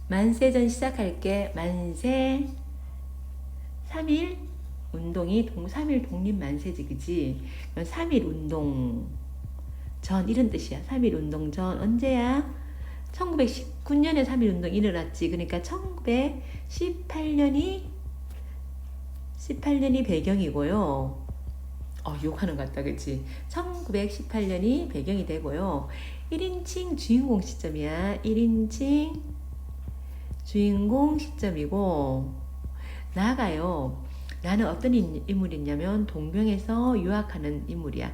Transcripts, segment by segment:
만세전 시작할게. 만세 3일 운동이 3일 독립 만세지, 그지? 3일 운동 전 이런 뜻이야. 3일 운동 전 언제야? 1919년에 3일 운동 일어났지. 그러니까 1918년이 배경이고요. 욕하는 것 같다, 그치? 1918년이 배경이 되고요. 1인칭 주인공 시점이야. 1인칭 주인공 시점이고, 나가요. 나는 어떤 인물이냐면 동명에서 유학하는 인물이야.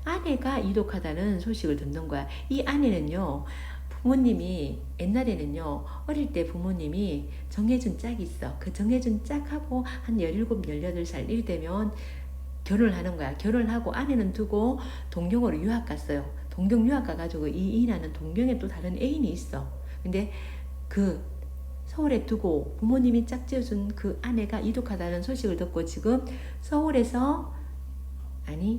아내가 이독하다는 소식을 듣는 거야. 이 아내는요, 부모님이 옛날에는요, 어릴 때 부모님이 정해준 짝이 있어. 그 정해준 짝하고 한 17, 18살 일 되면 결혼을 하는 거야. 결혼하고 아내는 두고 동경으로 유학 갔어요. 동경 유학 가가지고 이 이나는 동경에 또 다른 애인이 있어. 근데 그 서울에 두고 부모님이 짝지어준 그 아내가 이독하다는 소식을 듣고 지금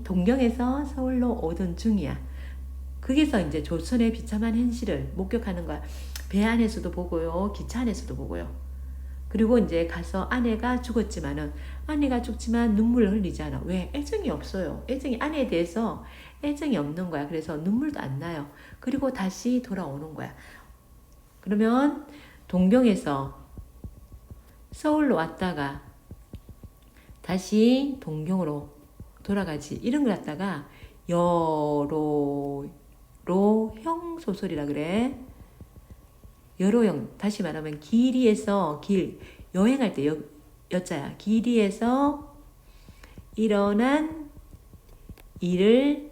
동경에서 서울로 오던 중이야. 거기서 이제 조선의 비참한 현실을 목격하는 거야. 배 안에서도 보고요, 기차 안에서도 보고요. 그리고 이제 가서 아내가 죽지만 눈물을 흘리지 않아. 왜? 애정이 없어요. 아내에 대해서 애정이 없는 거야. 그래서 눈물도 안 나요. 그리고 다시 돌아오는 거야. 그러면 동경에서 서울로 왔다가 다시 동경으로 돌아가지. 이런 걸 갖다가 여로형 소설이라 그래. 여로형, 다시 말하면 길이에서 여행할 때 여자야. 길이에서 일어난 일이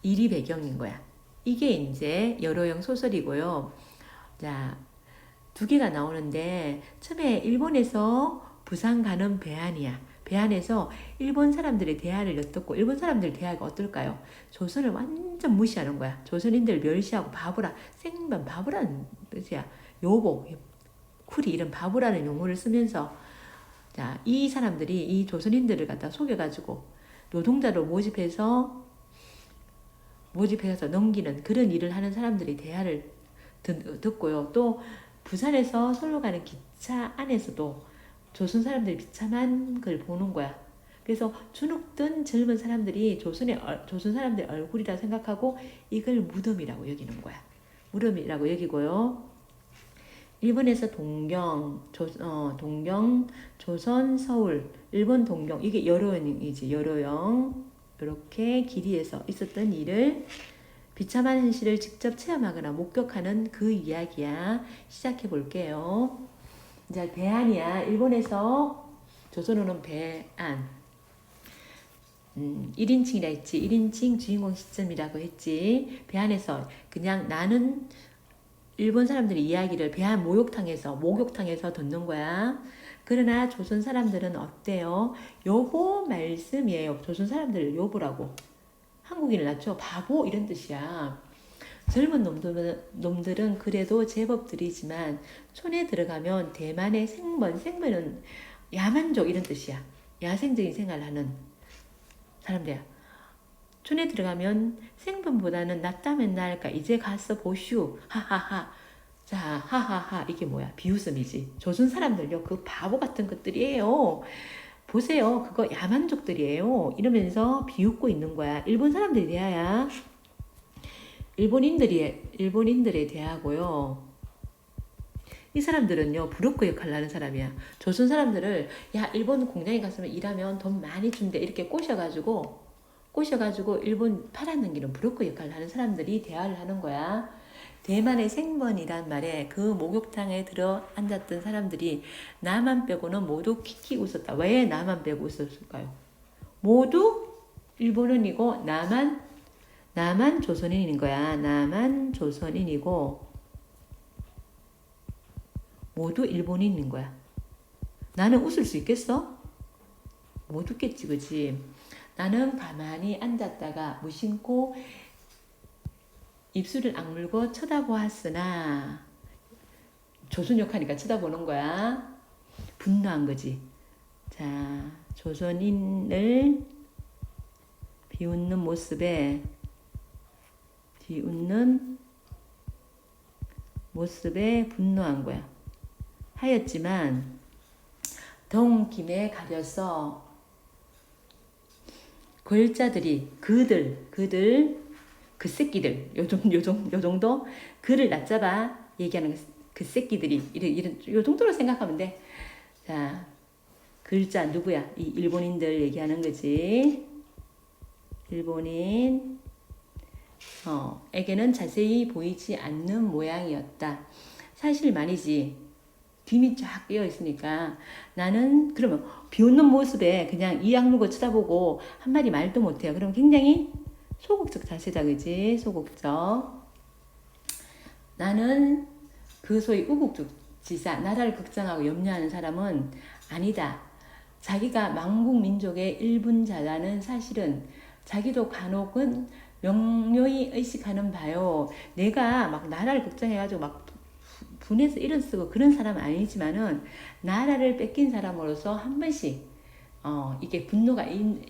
배경인 거야. 이게 이제 여로형 소설이고요. 자, 두 개가 나오는데 처음에 일본에서 부산 가는 배안이야. 배안에서 일본 사람들의 대화를 엿듣고 일본 사람들 대화가 어떨까요? 조선을 완전 무시하는 거야. 조선인들 멸시하고 바보라, 생반 바보라는 뜻이야. 요보, 쿠리 이런 바보라는 용어를 쓰면서 자, 이 사람들이 이 조선인들을 갖다 속여가지고 노동자로 모집해서 넘기는 그런 일을 하는 사람들이 대화를 듣고요. 또 부산에서 서울로 가는 기차 안에서도 조선 사람들이 비참한 걸 보는 거야. 그래서 주눅든 젊은 사람들이 조선 사람들의 얼굴이라 생각하고 이걸 무덤이라고 여기는 거야. 무덤이라고 여기고요. 일본에서 동경, 조선, 서울, 일본 동경, 이게 여로형이지, 여로형. 이렇게 길이에서 있었던 일을 비참한 현실을 직접 체험하거나 목격하는 그 이야기야. 시작해 볼게요. 이제 배안이야. 일본에서 조선어는 배안. 1인칭이라 했지. 1인칭 주인공 시점이라고 했지. 배안에서 그냥 나는 일본 사람들의 이야기를 배안 목욕탕에서 듣는 거야. 그러나 조선 사람들은 어때요? 요보 말씀이에요. 조선 사람들을 요보라고. 한국인을 낳죠. 바보 이런 뜻이야. 젊은 놈들은 그래도 제법들이지만 촌에 들어가면 대만의 생번은 야만족 이런 뜻이야. 야생적인 생활을 하는 사람들이야. 촌에 들어가면 생번보다는 낫다면 나을까 이제 가서 보슈 하하하. 자, 하하하 이게 뭐야? 비웃음이지. 조선 사람들요 그 바보 같은 것들이에요. 보세요. 그거 야만족들이에요. 이러면서 비웃고 있는 거야. 일본 사람들이 대하야. 일본인들에 대하고요. 이 사람들은요, 브로커 역할을 하는 사람이야. 조선 사람들을, 야, 일본 공장에 갔으면 일하면 돈 많이 준대. 이렇게 꼬셔가지고 일본 팔아넘기는 브로커 역할을 하는 사람들이 대화를 하는 거야. 대만의 생번이란 말에 그 목욕탕에 들어 앉았던 사람들이 나만 빼고는 모두 킥킥 웃었다. 왜 나만 빼고 웃었을까요? 모두 일본인이고 나만 조선인인 거야. 나만 조선인이고 모두 일본인인 거야. 나는 웃을 수 있겠어? 못 웃겠지, 그치? 나는 가만히 앉았다가 무심코 입술을 악물고 쳐다보았으나 조선욕 하니까 쳐다보는 거야. 분노한 거지. 자, 조선인을 비웃는 모습에 분노한 거야. 하였지만 더운 김에 가려서 골자들이 그들 그 새끼들 요 정도 그를 낮잡아 얘기하는 그 새끼들이 이런 요 정도로 생각하면 돼. 자, 글자 누구야? 이 일본인들 얘기하는 거지. 일본인 에게는 자세히 보이지 않는 모양이었다. 사실 말이지. 뒷이 쫙 끼어 있으니까 나는 그러면 비웃는 모습에 그냥 이 악물고 쳐다보고 한마디 말도 못해요. 그럼 굉장히 소극적 자세다, 그지? 소극적. 나는 그 소위 우국지사, 나라를 걱정하고 염려하는 사람은 아니다. 자기가 망국 민족의 일분자라는 사실은 자기도 간혹은 명료히 의식하는 바요. 내가 막 나라를 걱정해가지고 막 분해서 일을 쓰고 그런 사람은 아니지만은 나라를 뺏긴 사람으로서 한 번씩 이게 분노가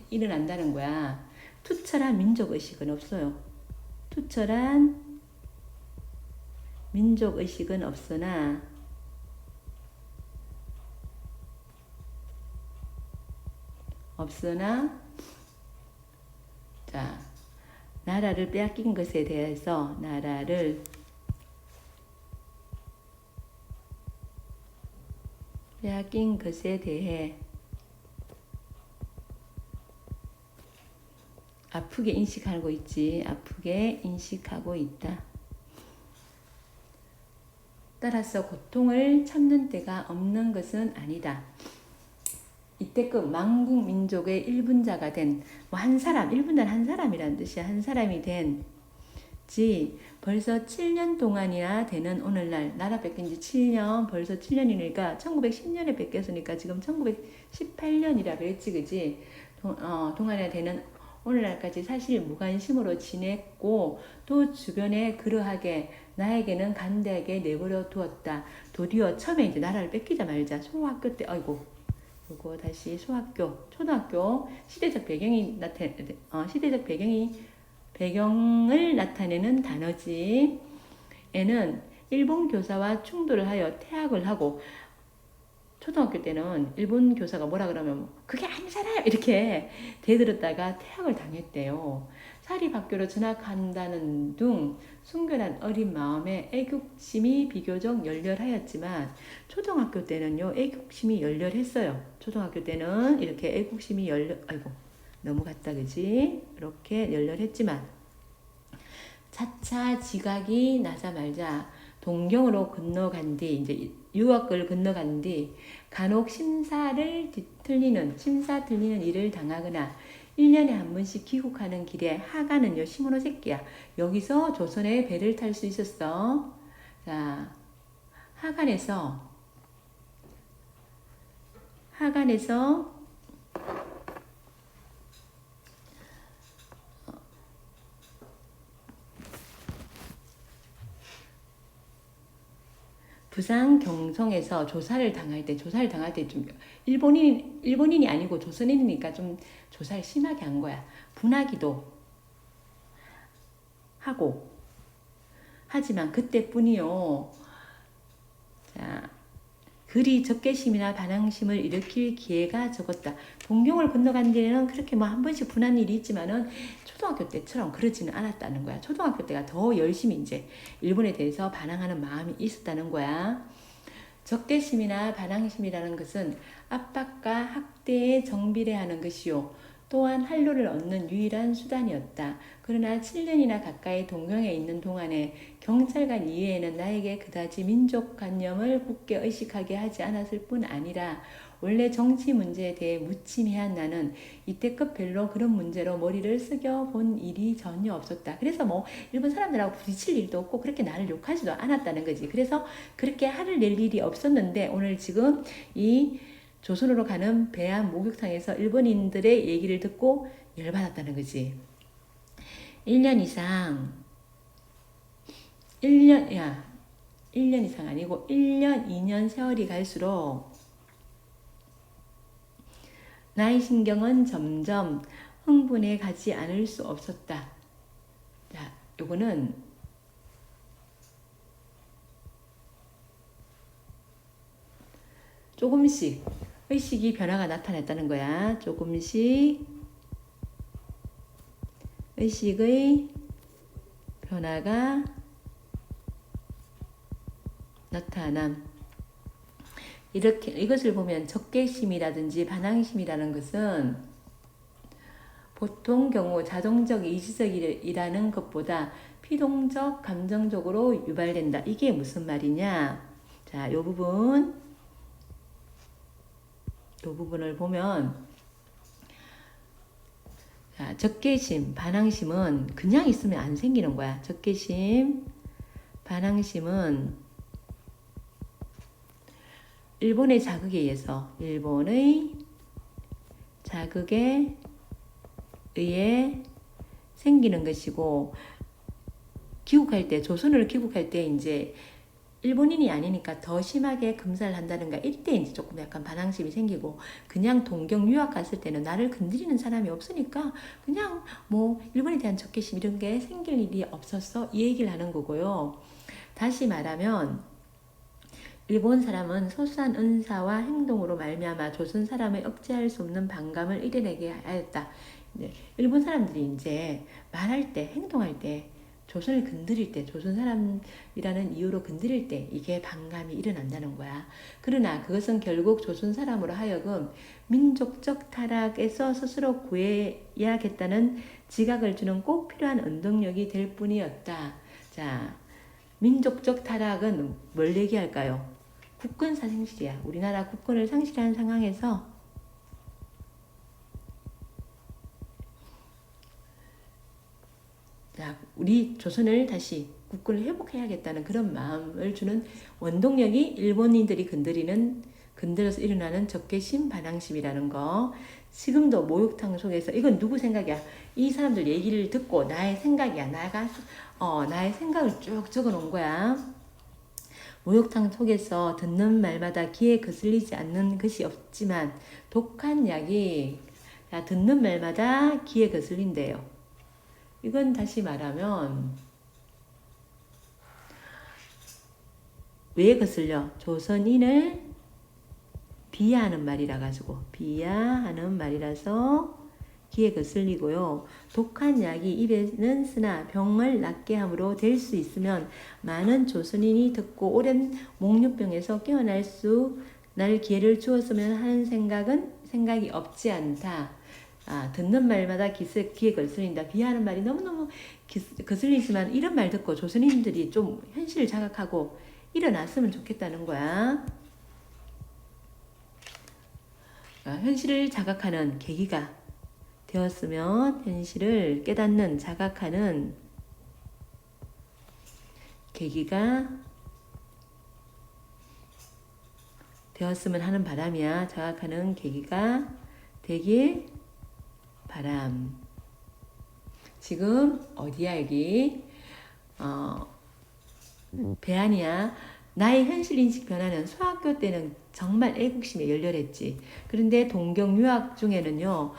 일어난다는 거야. 투철한 민족의식은 없어요. 투철한 민족의식은 없으나 자, 나라를 빼앗긴 것에 대해서 나라를 빼앗긴 것에 대해 아프게 인식하고 있지. 아프게 인식하고 있다. 따라서 고통을 참는 때가 없는 것은 아니다. 이때껏 망국 민족의 일분자가 된 뭐 한 사람, 일분자는 한 사람이라는 뜻이야. 한 사람이 된 지 벌써 7년 동안이나 되는 오늘날 나라 뺏긴 지 7년 벌써 7년이니까 1910년에 뺏겼으니까 지금 1918년이라 그랬지 그지 동안에 되는 오늘날까지 사실 무관심으로 지냈고 또 주변에 그러하게 나에게는 간대하게 내버려 두었다. 도리어 처음에 이제 나라를 뺏기자 말자 소학교 때 요거 다시 소학교 초등학교 시대적 배경이 배경을 나타내는 단어지. 애는 일본 교사와 충돌을 하여 퇴학을 하고 초등학교 때는 일본 교사가 뭐라 그러면 그게 아니잖아요 이렇게 대들었다가 퇴학을 당했대요. 사립학교로 진학한다는 둥 순결한 어린 마음에 애국심이 비교적 열렬하였지만 초등학교 때는요 애국심이 열렬했어요. 초등학교 때는 이렇게 애국심이 넘어갔다 그지? 이렇게 열렬했지만 차차 지각이 나자마자 동경으로 건너간 뒤 이제 유학을 건너간 뒤 간혹 심사 틀리는 일을 당하거나 1년에 한 번씩 귀국하는 길에 하가는요 시모노 새끼야. 여기서 조선의 배를 탈 수 있었어. 자, 하간에서 부산 경성에서 조사를 당할 때 좀 일본인이 아니고 조선인이니까 좀 조사를 심하게 한 거야. 분하기도 하고 하지만 그때뿐이요. 자, 그리 적개심이나 반항심을 일으킬 기회가 적었다. 동경을 건너간 뒤에는 그렇게 뭐 한 번씩 분한 일이 있지만은 초등학교 때처럼 그러지는 않았다는 거야. 초등학교 때가 더 열심히 이제 일본에 대해서 반항하는 마음이 있었다는 거야. 적대심이나 반항심이라는 것은 압박과 학대에 정비례하는 것이요. 또한 한류를 얻는 유일한 수단이었다. 그러나 7년이나 가까이 동경에 있는 동안에 경찰관 이외에는 나에게 그다지 민족관념을 굳게 의식하게 하지 않았을 뿐 아니라 원래 정치 문제에 대해 무침해한 나는 이때껏 별로 그런 문제로 머리를 쓰겨 본 일이 전혀 없었다. 그래서 뭐 일본 사람들하고 부딪힐 일도 없고 그렇게 나를 욕하지도 않았다는 거지. 그래서 그렇게 화를 낼 일이 없었는데 오늘 지금 이 조선으로 가는 배안 목욕탕에서 일본인들의 얘기를 듣고 열받았다는 거지. 1년 이상 아니고 1년, 2년 세월이 갈수록 나의 신경은 점점 흥분해 가지 않을 수 없었다. 자, 요거는 조금씩 의식이 변화가 나타났다는 거야. 조금씩 의식의 변화가 나타남. 이렇게 이것을 보면 적개심이라든지 반항심이라는 것은 보통 경우 자동적 이지적이라는 것보다 피동적 감정적으로 유발된다. 이게 무슨 말이냐? 자, 요 부분을 보면, 자, 적개심, 반항심은 그냥 있으면 안 생기는 거야. 적개심, 반항심은 일본의 자극에 의해서, 일본의 자극에 의해 생기는 것이고, 귀국할 때, 조선으로 귀국할 때 이제 일본인이 아니니까 더 심하게 금사를 한다든가 이때 이제 조금 약간 반항심이 생기고, 그냥 동경 유학 갔을 때는 나를 건드리는 사람이 없으니까 그냥 뭐 일본에 대한 적개심 이런 게 생길 일이 없었어, 이 얘기를 하는 거고요. 다시 말하면 일본 사람은 소소한 은사와 행동으로 말미암아 조선 사람의 억제할 수 없는 반감을 이겨내게 하였다. 일본 사람들이 이제 말할 때, 행동할 때, 조선을 건드릴 때, 조선 사람이라는 이유로 건드릴 때 이게 반감이 일어난다는 거야. 그러나 그것은 결국 조선 사람으로 하여금 민족적 타락에서 스스로 구해야겠다는 지각을 주는 꼭 필요한 원동력이 될 뿐이었다. 자, 민족적 타락은 뭘 얘기할까요? 국권 상실이야. 우리나라 국권을 상실한 상황에서 자, 우리 조선을 다시 국권을 회복해야겠다는 그런 마음을 주는 원동력이 일본인들이 건드려서 일어나는 적개심, 반항심이라는 거. 지금도 목욕탕 속에서 이건 누구 생각이야? 이 사람들 얘기를 듣고 나의 생각이야. 나의 생각을 쭉 적어 놓은 거야. 목욕탕 속에서 듣는 말마다 귀에 거슬리지 않는 것이 없지만 독한 약이 듣는 말마다 귀에 거슬린대요. 이건 다시 말하면 왜 거슬려? 조선인을 비하하는 말이라 가지고 비하하는 말이라서 귀에 거슬리고요. 독한 약이 입에는 쓰나 병을 낫게 함으로 될 수 있으면 많은 조선인이 듣고 오랜 목류병에서 깨어날 기회를 주었으면 하는 생각이 없지 않다. 듣는 말마다 귀에 거슬린다. 비하하는 말이 너무너무 거슬리지만 이런 말 듣고 조선인들이 좀 현실을 자각하고 일어났으면 좋겠다는 거야. 현실을 자각하는 계기가 되었으면, 현실을 깨닫는, 자각하는 계기가 되었으면 하는 바람이야. 자각하는 계기가 되길 바람. 지금 어디야 여기? 배안이야. 나의 현실인식 변화는 소학교 때는 정말 애국심에 열렬했지. 그런데 동경 유학 중에는요,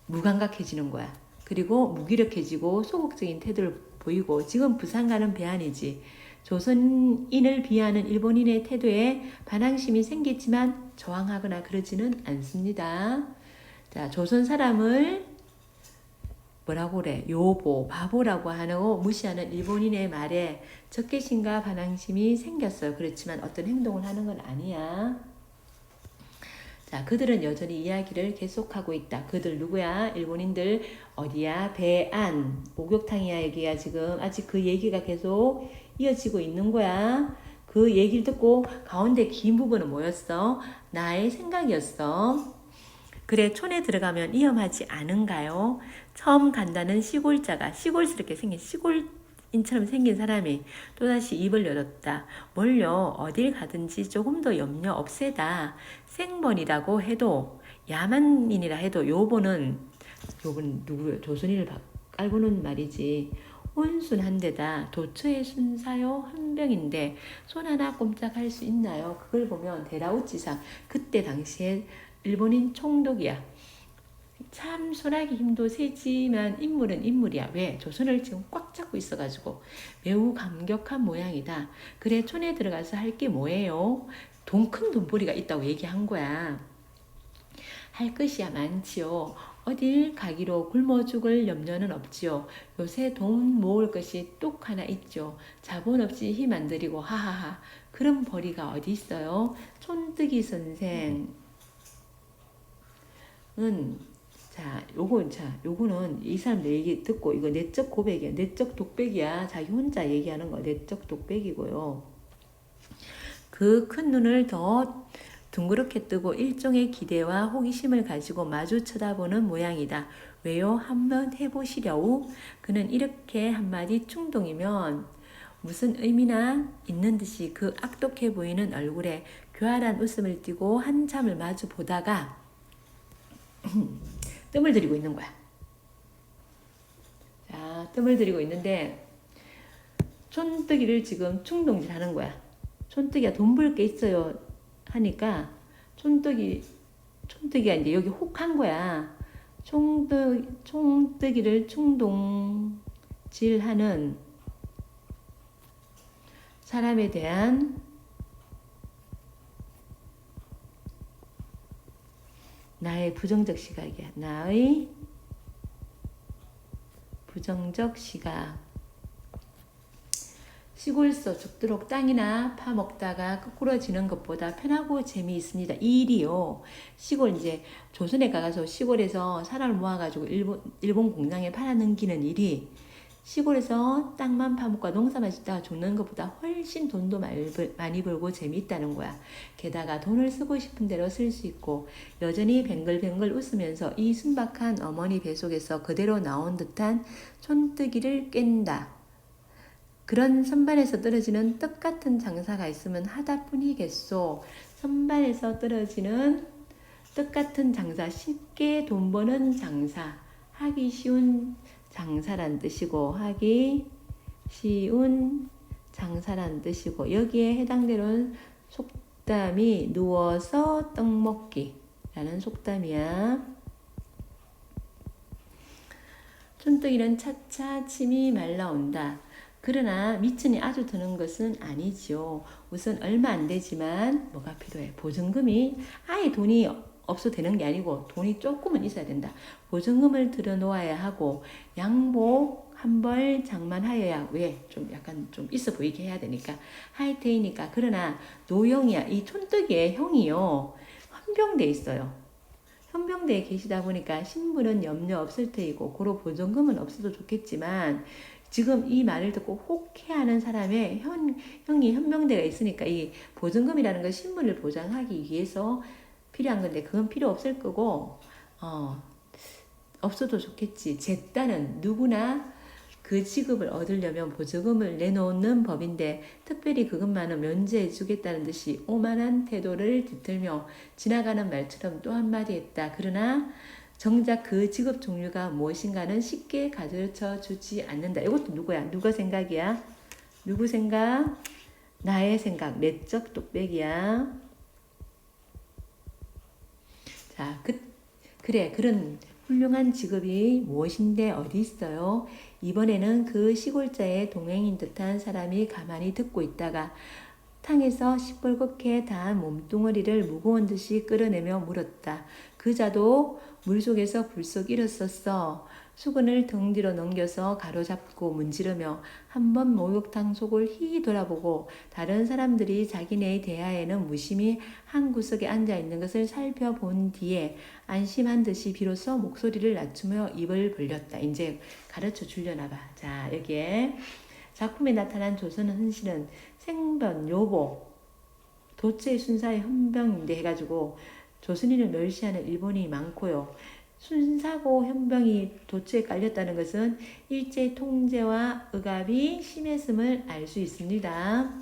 무감각해지는 거야. 그리고 무기력해지고 소극적인 태도를 보이고, 지금 부산 가는 배안이지. 조선인을 비하하는 일본인의 태도에 반항심이 생겼지만 저항하거나 그러지는 않습니다. 자, 조선 사람을 뭐라고 그래? 요보, 바보라고 하고 무시하는 일본인의 말에 적개심과 반항심이 생겼어요. 그렇지만 어떤 행동을 하는 건 아니야. 자, 그들은 여전히 이야기를 계속하고 있다. 그들 누구야? 일본인들 어디야? 배안, 목욕탕이야. 여기야. 지금 아직 그 얘기가 계속 이어지고 있는 거야. 그 얘기를 듣고 가운데 긴 부분은 뭐였어? 나의 생각이었어. 그래, 촌에 들어가면 위험하지 않은가요? 처음 간다는 시골자가 시골스럽게 생긴 시골인처럼 생긴 사람이 또다시 입을 열었다. 뭘요? 어딜 가든지 조금 더 염려 없애다. 생번이라고 해도, 야만인이라 해도 요번은 누구요? 조선인을 깔고는 말이지. 온순한데다 도처의 순사요 헌병인데 손 하나 꼼짝할 수 있나요? 그걸 보면 데라우치상, 그때 당시에 일본인 총독이야. 참 소나기 힘도 세지만 인물은 인물이야. 왜? 조선을 지금 꽉 잡고 있어가지고 매우 감격한 모양이다. 그래 촌에 들어가서 할 게 뭐예요? 큰 돈벌이가 있다고 얘기한 거야. 할 것이야 많지요. 어딜 가기로 굶어 죽을 염려는 없지요. 요새 돈 모을 것이 뚝 하나 있죠. 자본 없이 힘 안 들이고 하하하. 그런 벌이가 어디 있어요? 촌뜨기 선생은 요거는 이 사람들 얘기 듣고 이거 내적 고백이야. 내적 독백이야. 자기 혼자 얘기하는 거 내적 독백이고요. 그 큰 눈을 더 둥그렇게 뜨고 일종의 기대와 호기심을 가지고 마주 쳐다보는 모양이다. 왜요? 한번 해보시려우? 그는 이렇게 한마디 충동이면 무슨 의미나 있는 듯이 그 악독해 보이는 얼굴에 교활한 웃음을 띠고 한참을 마주 보다가 뜸을 들이고 있는 거야. 자, 뜸을 들이고 있는데 촌뜨기를 지금 충동질 하는 거야. 촌뜨기가 돈 벌 게 있어요 하니까 촌뜨기가 이제 여기 혹한 거야. 촌뜨기를 충동질하는 사람에 대한 나의 부정적 시각이야. 나의 부정적 시각. 시골서 죽도록 땅이나 파먹다가 거꾸러지는 것보다 편하고 재미있습니다. 이 일이요. 시골 이제 조선에 가서 시골에서 사람을 모아가지고 일본 공장에 팔아넘기는 일이 시골에서 땅만 파먹고 농사만 짓다가 죽는 것보다 훨씬 돈도 많이 벌고 재미있다는 거야. 게다가 돈을 쓰고 싶은 대로 쓸 수 있고 여전히 뱅글뱅글 웃으면서 이 순박한 어머니 뱃속에서 그대로 나온 듯한 촌뜨기를 깬다. 그런 선반에서 떨어지는 떡 같은 장사가 있으면 하다뿐이겠소. 선반에서 떨어지는 떡 같은 장사, 쉽게 돈 버는 장사, 하기 쉬운 장사란 뜻이고 하기 쉬운 장사란 뜻이고 여기에 해당되는 속담이 누워서 떡 먹기라는 속담이야. 촌뜨기는 차차 침이 말라온다. 그러나 미천이 아주 드는 것은 아니지요. 우선 얼마 안 되지만 뭐가 필요해? 보증금이 아예 돈이 없어도 되는 게 아니고 돈이 조금은 있어야 된다. 보증금을 들어놓아야 하고 양복 한 벌 장만하여야 왜? 좀 약간 좀 있어 보이게 해야 되니까 할 테이니까. 그러나 노형이야. 이 촌뜨기의 형이요. 헌병돼 있어요. 헌병대에 계시다 보니까 신분은 염려 없을 테이고 고로 보증금은 없어도 좋겠지만 지금 이 말을 듣고 혹해하는 사람의 형이 헌병대가 있으니까 이 보증금이라는 건 신분을 보장하기 위해서 필요한 건데 그건 필요 없을 거고 없어도 좋겠지. 제따는 누구나 그 직업을 얻으려면 보증금을 내놓는 법인데 특별히 그것만은 면제해 주겠다는 듯이 오만한 태도를 뒤틀며 지나가는 말처럼 또 한마디 했다. 그러나 정작 그 직업 종류가 무엇인가는 쉽게 가르쳐 주지 않는다. 이것도 누구야? 누가 생각이야? 누구 생각? 나의 생각. 내적 독백이야. 자, 그래. 그런 훌륭한 직업이 무엇인데 어디 있어요? 이번에는 그 시골자의 동행인 듯한 사람이 가만히 듣고 있다가 탕에서 시뻘겋게 단 몸뚱어리를 무거운 듯이 끌어내며 물었다. 그 자도 물속에서 불쑥 일었었어. 수건을 등 뒤로 넘겨서 가로잡고 문지르며 한번 목욕탕 속을 희히 돌아보고 다른 사람들이 자기네의 대하에는 무심히 한 구석에 앉아있는 것을 살펴본 뒤에 안심한 듯이 비로소 목소리를 낮추며 입을 벌렸다. 이제 가르쳐 주려나 봐. 자, 여기에 작품에 나타난 조선 헌신은 생변, 요보, 도체의 순사의 헌병인데 해가지고 조선인을 멸시하는 일본이 많고요. 순사고 현병이 도처에 깔렸다는 것은 일제 통제와 억압이 심했음을 알 수 있습니다.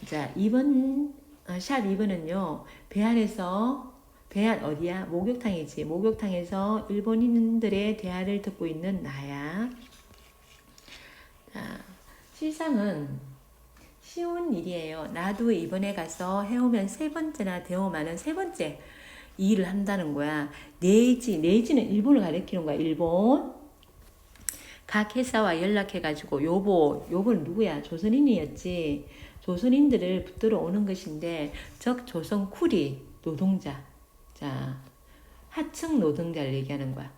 자, 샵 2번은요. 배안 어디야? 목욕탕이지. 목욕탕에서 일본인들의 대화를 듣고 있는 나야. 자, 시상은 쉬운 일이에요. 나도 이번에 가서 해오면 세 번째나 되오마는 세 번째. 일을 한다는 거야. 내지는 일본을 가리키는 거야. 일본. 각 회사와 연락해가지고 요번 누구야? 조선인이었지. 조선인들을 붙들어 오는 것인데 적 조선 쿠리 노동자. 자, 하층 노동자를 얘기하는 거야.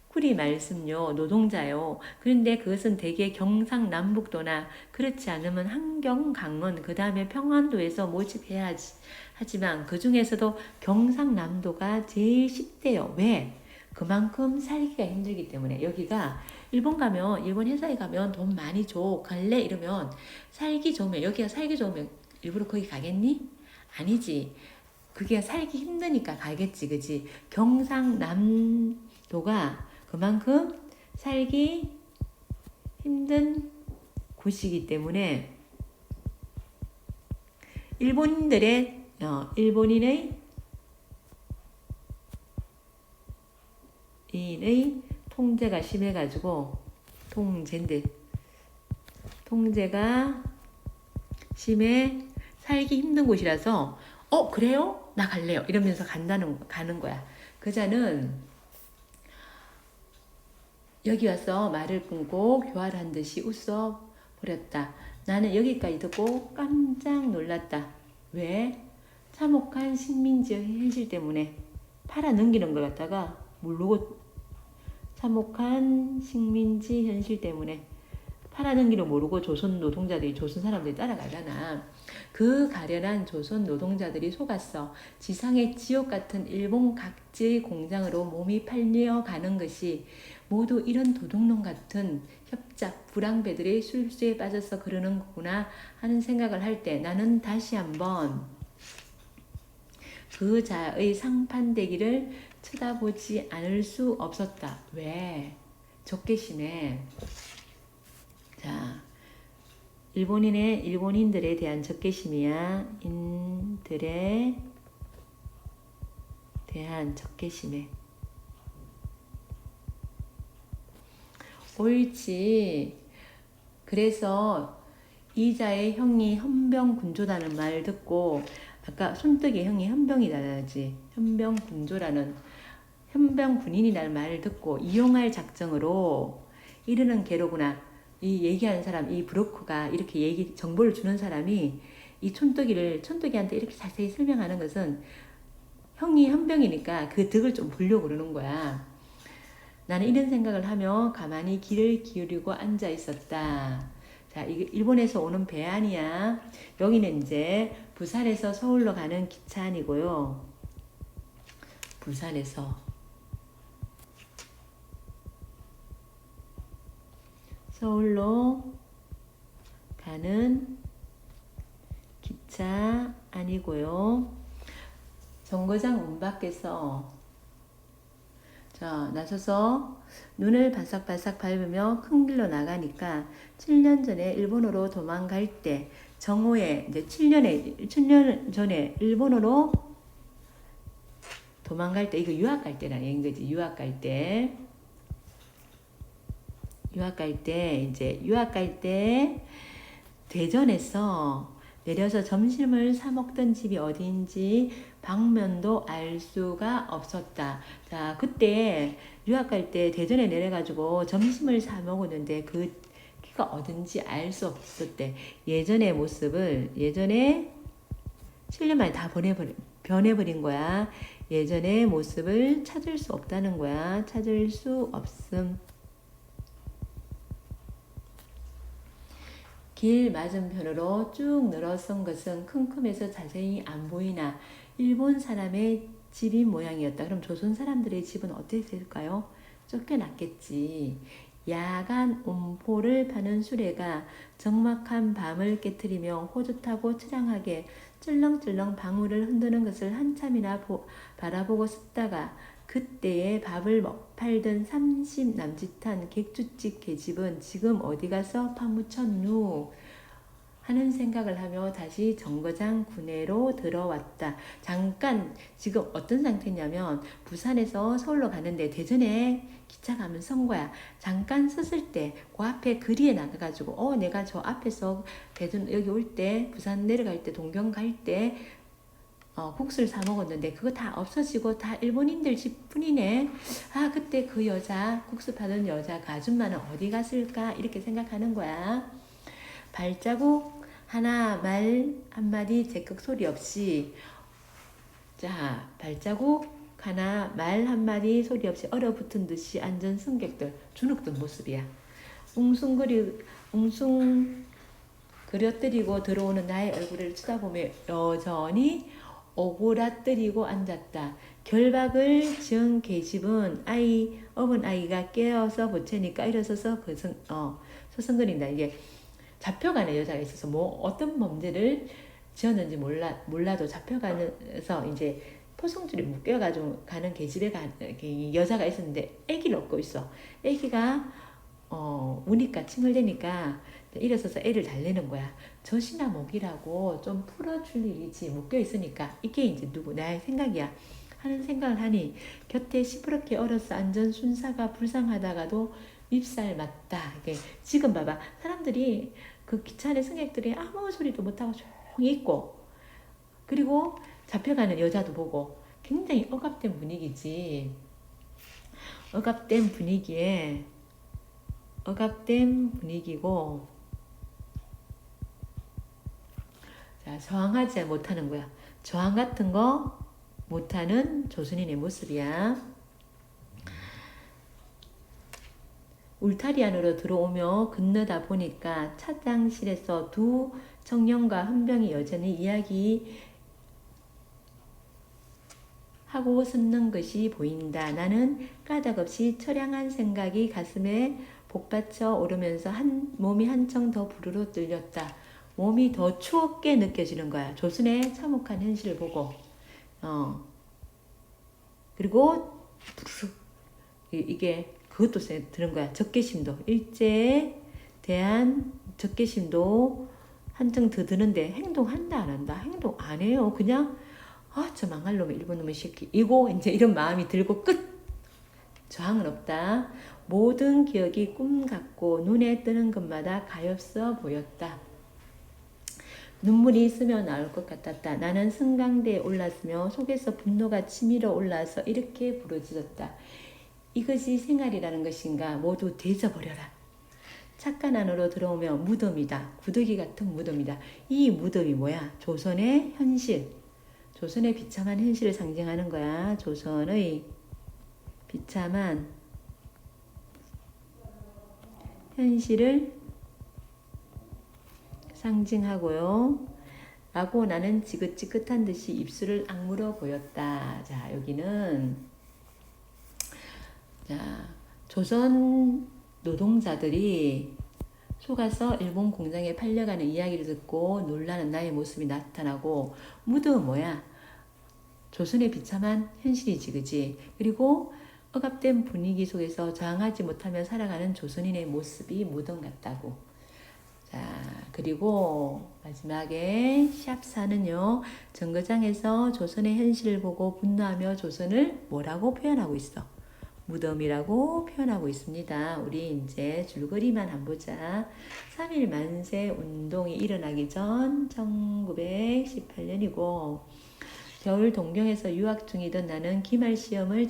쿠리 말씀요, 노동자요. 그런데 그것은 대개 경상남북도나 그렇지 않으면 한경, 강원, 그 다음에 평안도에서 모집해야 하지만 그 중에서도 경상남도가 제일 쉽대요. 왜? 그만큼 살기가 힘들기 때문에. 여기가 일본 가면, 일본 회사에 가면 돈 많이 줘. 갈래? 이러면 살기 좋으면, 여기가 살기 좋으면 일부러 거기 가겠니? 아니지. 그게 살기 힘드니까 가겠지, 그지? 경상남도가 그만큼 살기 힘든 곳이기 때문에 일본인의 통제가 심해가지고 통제가 심해 살기 힘든 곳이라서 그래요? 나 갈래요. 이러면서 가는 거야. 그자는 여기 와서 말을 끊고 교활한 듯이 웃어 버렸다. 나는 여기까지 듣고 깜짝 놀랐다. 왜? 참혹한 식민지의 현실 때문에 팔아 넘기는 걸 갖다가 모르고 참혹한 식민지 현실 때문에 팔아넘기를 모르고 조선 노동자들이 조선 사람들이 따라가잖아. 그 가련한 조선 노동자들이 속았어. 지상의 지옥 같은 일본 각지의 공장으로 몸이 팔려가는 것이 모두 이런 도둑놈 같은 협작 불황배들의 술수에 빠져서 그러는 거구나 하는 생각을 할 때 나는 다시 한번 그 자의 상판되기를 쳐다보지 않을 수 없었다. 왜? 적개심에. 자, 일본인들에 대한 적개심이야. 인들에 대한 적개심에. 옳지. 그래서 이자의 형이 헌병군조라는 말을 듣고 아까 손뜨기 형이 헌병이라지. 헌병군인이라는 말을 듣고 이용할 작정으로 이르는 게로구나. 이 얘기하는 사람, 이 브로커가 이렇게 정보를 주는 사람이 이 촌뜨기한테 이렇게 자세히 설명하는 것은 형이 헌병이니까 그 덕을 좀 보려고 그러는 거야. 나는 이런 생각을 하며 가만히 귀를 기울이고 앉아 있었다. 자, 이게 일본에서 오는 배 아니야. 여기는 이제 부산에서 서울로 가는 기차 안이고요. 부산에서 서울로 가는 기차 아니고요. 정거장 문 밖에서 나서서 눈을 바삭바삭 밟으며 큰 길로 나가니까 7년 전에 일본으로 도망갈 때 정오에 이제 7년 전에 일본으로 도망갈 때 이거 유학 갈 때라는 얘기인 거지. 유학 갈 때 대전에서 내려서 점심을 사 먹던 집이 어디인지 방면도 알 수가 없었다. 자, 그때 유학 갈 때 대전에 내려가지고 점심을 사 먹었는데 그 키가 어딘지 알 수 없었대. 예전의 7년 만에 다 변해버린 거야. 예전의 모습을 찾을 수 없다는 거야. 찾을 수 없음. 길 맞은편으로 쭉 늘어선 것은 큼큼해서 자세히 안 보이나 일본 사람의 집인 모양이었다. 그럼 조선 사람들의 집은 어땠을까요? 쫓겨났겠지. 야간 음포를 파는 수레가 적막한 밤을 깨트리며 호젓하고 처량하게 찔렁찔렁 방울을 흔드는 것을 한참이나 바라보고 섰다가 그때에 밥을 팔던 30 남짓한 객주집 계집은 지금 어디 가서 파묻혔누 하는 생각을 하며 다시 정거장 구내로 들어왔다. 잠깐 지금 어떤 상태냐면 부산에서 서울로 가는데 대전에 기차 가면 선 거야. 잠깐 섰을 때 그 앞에 거리에 나가가지고 내가 저 앞에서 대전 여기 올 때 부산 내려갈 때 동경 갈 때 국수를 사 먹었는데 그거 다 없어지고 다 일본인들 집뿐이네. 아, 그때 그 여자, 국수 파던 여자 그 아줌마는 어디 갔을까? 이렇게 생각하는 거야. 발자국 하나, 말 한마디 제깍 소리 없이, 자, 발자국 하나, 말 한마디 소리 없이 얼어붙은 듯이 앉은 승객들, 주눅든 모습이야. 웅숭 그려뜨리고 들어오는 나의 얼굴을 쳐다보며 여전히 오그라뜨리고 앉았다. 결박을 지은 계집은 어은 아이가 깨어서 보채니까 일어서서 서성거린다. 이게 잡혀가는 여자가 있어서 뭐 어떤 범죄를 지었는지 몰라도 잡혀가면서 이제 포승줄이 묶여가지고 가는 계집에 여자가 있었는데 애기를 업고 있어. 애기가 우니까 칭얼대니까 일어서서 애를 달래는 거야. 젖이나 목이라고 좀 풀어줄 일이지 묶여 있으니까 이게 이제 나의 생각이야 하는 생각을 하니 곁에 시퍼렇게 얼어서 앉은 순사가 불쌍하다가도 밉살 맞다. 이게 지금 봐봐, 사람들이 그 기차 안에 승객들이 아무 소리도 못하고 조용히 있고, 그리고 잡혀가는 여자도 보고 굉장히 억압된 분위기지. 억압된 분위기고, 자, 저항하지 못하는 거야. 저항 같은 거 못하는 조선인의 모습이야. 울타리 안으로 들어오며 건너다 보니까 차장실에서 두 청년과 한 병이 여전히 이야기하고 섰는 것이 보인다. 나는 까닭없이 처량한 생각이 가슴에 복받쳐 오르면서 몸이 한층 더 부르르 떨렸다. 몸이 더 추웠게 느껴지는 거야. 조선의 참혹한 현실을 보고. 그리고 이게 그것도 드는 거야. 적개심도. 일제에 대한 적개심도 한층 더 드는데 행동한다 안 한다? 행동 안 해요. 그냥 저 망할 놈의 일본 놈의 새끼 이거 이제 이런 마음이 들고 끝. 저항은 없다. 모든 기억이 꿈 같고 눈에 뜨는 것마다 가엾어 보였다. 눈물이 스며 나올 것 같았다. 나는 승강대에 올랐으며 속에서 분노가 치밀어 올라서 이렇게 부르짖었다. 이것이 생활이라는 것인가? 모두 대져버려라. 착간 안으로 들어오며 무덤이다. 구더기 같은 무덤이다. 이 무덤이 뭐야? 조선의 현실. 조선의 비참한 현실을 상징하는 거야. 조선의 비참한 현실을 상징하고요. 라고 나는 지긋지긋한 듯이 입술을 악물어 보였다. 자, 여기는 조선 노동자들이 속아서 일본 공장에 팔려가는 이야기를 듣고 놀라는 나의 모습이 나타나고, 무덤은 뭐야? 조선의 비참한 현실이지, 그지? 그리고 억압된 분위기 속에서 저항하지 못하며 살아가는 조선인의 모습이 무덤 같다고. 자, 그리고 마지막에 샵4는요, 정거장에서 조선의 현실을 보고 분노하며 조선을 뭐라고 표현하고 있어? 무덤이라고 표현하고 있습니다. 우리 이제 줄거리만 한번 보자. 3.1 만세 운동이 일어나기 전 1918년이고, 겨울 동경에서 유학 중이던 나는 기말 시험을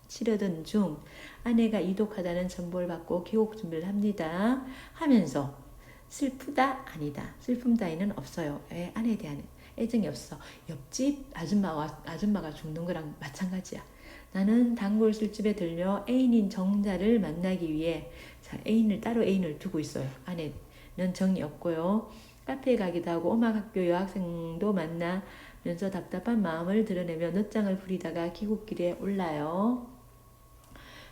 치르던 중 아내가 이독하다는 전보를 받고 귀국 준비를 합니다. 하면서 슬프다? 아니다. 슬픔 따위는 없어요. 아내에 대한 애정이 없어. 옆집 아줌마가 죽는 거랑 마찬가지야. 나는 단골 술집에 들려 애인인 정자를 만나기 위해, 자, 따로 애인을 두고 있어요. 아내는 정이 없고요. 카페에 가기도 하고 음악학교 여학생도 만나면서 답답한 마음을 드러내며 늦장을 부리다가 귀국길에 올라요.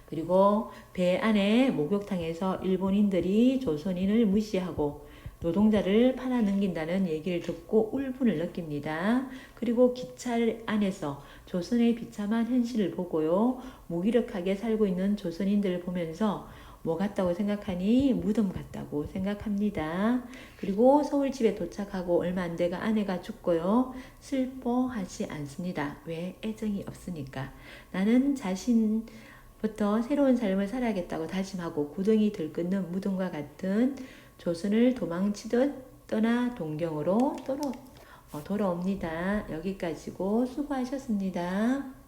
그리고 배 안에 목욕탕에서 일본인들이 조선인을 무시하고 노동자를 팔아넘긴다는 얘기를 듣고 울분을 느낍니다. 그리고 기차 안에서 조선의 비참한 현실을 보고요, 무기력하게 살고 있는 조선인들을 보면서 뭐 같다고 생각하니? 무덤 같다고 생각합니다. 그리고 서울집에 도착하고 얼마 안 돼가 아내가 죽고요, 슬퍼하지 않습니다. 왜? 애정이 없으니까. 나는 자신부터 새로운 삶을 살아야겠다고 다짐하고 구덩이 들끓는 무덤과 같은 조선을 도망치듯 떠나 동경으로 돌아옵니다. 여기까지고 수고하셨습니다.